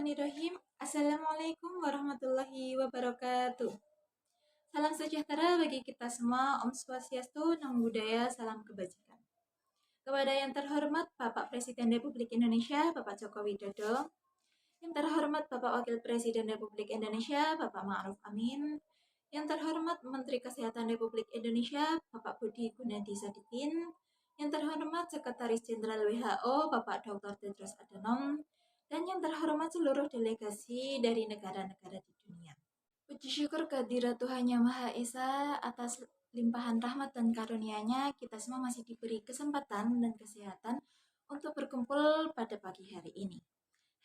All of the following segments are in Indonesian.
Bismillahirrahmanirrahim. Assalamualaikum warahmatullahi wabarakatuh. Salam sejahtera bagi kita semua. Om Swastiastu, Namo Buddhaya, salam kebajikan. Kepada yang terhormat Bapak Presiden Republik Indonesia, Bapak Joko Widodo. Yang terhormat Bapak Wakil Presiden Republik Indonesia, Bapak Ma'ruf Amin. Yang terhormat Menteri Kesehatan Republik Indonesia, Bapak Budi Gunadi Sadikin. Yang terhormat Sekretaris Jenderal WHO, Bapak Dr. Tedros Adhanom. Dan yang terhormat seluruh delegasi dari negara-negara di dunia. Puji syukur kehadirat Tuhan Yang Maha Esa atas limpahan rahmat dan karunia-Nya, kita semua masih diberi kesempatan dan kesehatan untuk berkumpul pada pagi hari ini.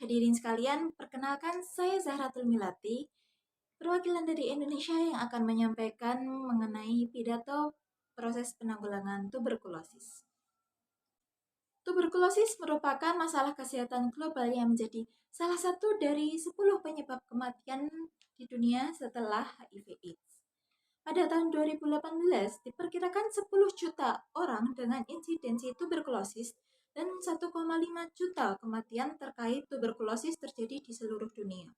Hadirin sekalian, perkenalkan saya Zahratul Milati, perwakilan dari Indonesia yang akan menyampaikan mengenai pidato proses penanggulangan tuberkulosis. Tuberkulosis merupakan masalah kesehatan global yang menjadi salah satu dari 10 penyebab kematian di dunia setelah HIV/AIDS. Pada tahun 2018, diperkirakan 10 juta orang dengan insidensi tuberkulosis dan 1,5 juta kematian terkait tuberkulosis terjadi di seluruh dunia.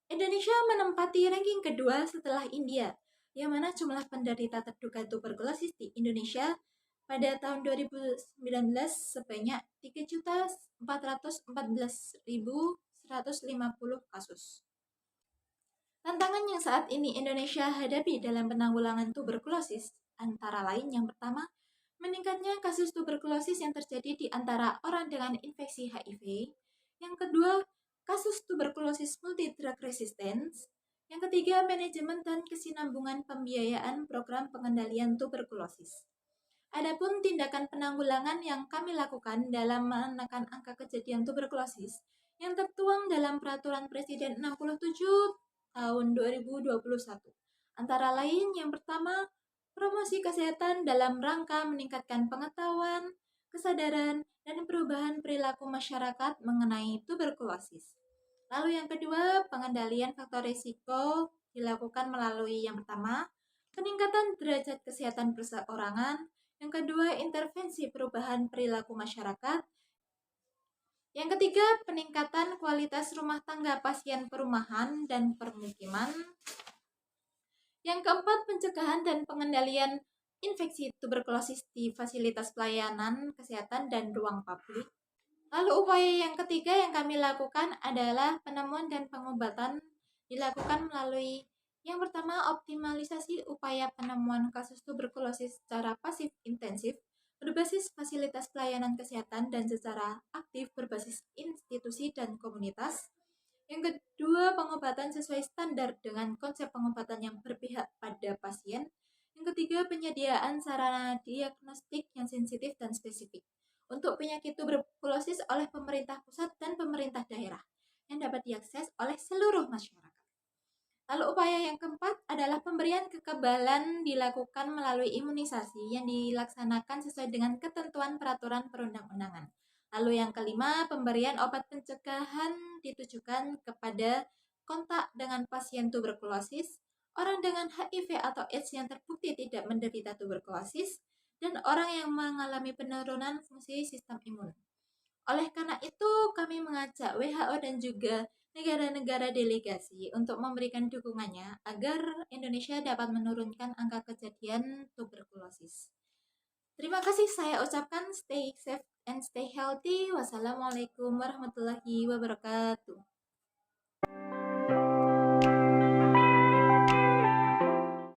Indonesia menempati ranking kedua setelah India, yang mana jumlah penderita terduga tuberkulosis di Indonesia pada tahun 2019 sebanyak 3.414.150 kasus. Tantangan yang saat ini Indonesia hadapi dalam penanggulangan tuberkulosis antara lain yang pertama, meningkatnya kasus tuberkulosis yang terjadi di antara orang dengan infeksi HIV. Yang kedua, kasus tuberkulosis multi-drug resistance. Yang ketiga, manajemen dan kesinambungan pembiayaan program pengendalian tuberkulosis. Adapun tindakan penanggulangan yang kami lakukan dalam menekan angka kejadian tuberkulosis yang tertuang dalam Peraturan Presiden 67 tahun 2021. Antara lain yang pertama, promosi kesehatan dalam rangka meningkatkan pengetahuan, kesadaran, dan perubahan perilaku masyarakat mengenai tuberkulosis. Lalu yang kedua, pengendalian faktor risiko dilakukan melalui yang pertama, peningkatan derajat kesehatan perseorangan. Yang kedua, intervensi perubahan perilaku masyarakat. Yang ketiga, peningkatan kualitas rumah tangga pasien perumahan dan permukiman. Yang keempat, pencegahan dan pengendalian infeksi tuberkulosis di fasilitas pelayanan kesehatan dan ruang publik. Lalu upaya yang ketiga yang kami lakukan adalah penemuan dan pengobatan dilakukan melalui yang pertama, optimalisasi upaya penemuan kasus tuberkulosis secara pasif intensif berbasis fasilitas pelayanan kesehatan dan secara aktif berbasis institusi dan komunitas. Yang kedua, pengobatan sesuai standar dengan konsep pengobatan yang berpihak pada pasien. Yang ketiga, penyediaan sarana diagnostik yang sensitif dan spesifik untuk penyakit tuberkulosis oleh pemerintah pusat dan pemerintah daerah yang dapat diakses oleh seluruh masyarakat. Lalu upaya yang keempat adalah pemberian kekebalan dilakukan melalui imunisasi yang dilaksanakan sesuai dengan ketentuan peraturan perundang-undangan. Lalu yang kelima, pemberian obat pencegahan ditujukan kepada kontak dengan pasien tuberkulosis, orang dengan HIV atau AIDS yang terbukti tidak menderita tuberkulosis, dan orang yang mengalami penurunan fungsi sistem imun. Oleh karena itu, kami mengajak WHO dan juga negara-negara delegasi untuk memberikan dukungannya agar Indonesia dapat menurunkan angka kejadian tuberkulosis. Terima kasih saya ucapkan, stay safe and stay healthy. Wassalamualaikum warahmatullahi wabarakatuh.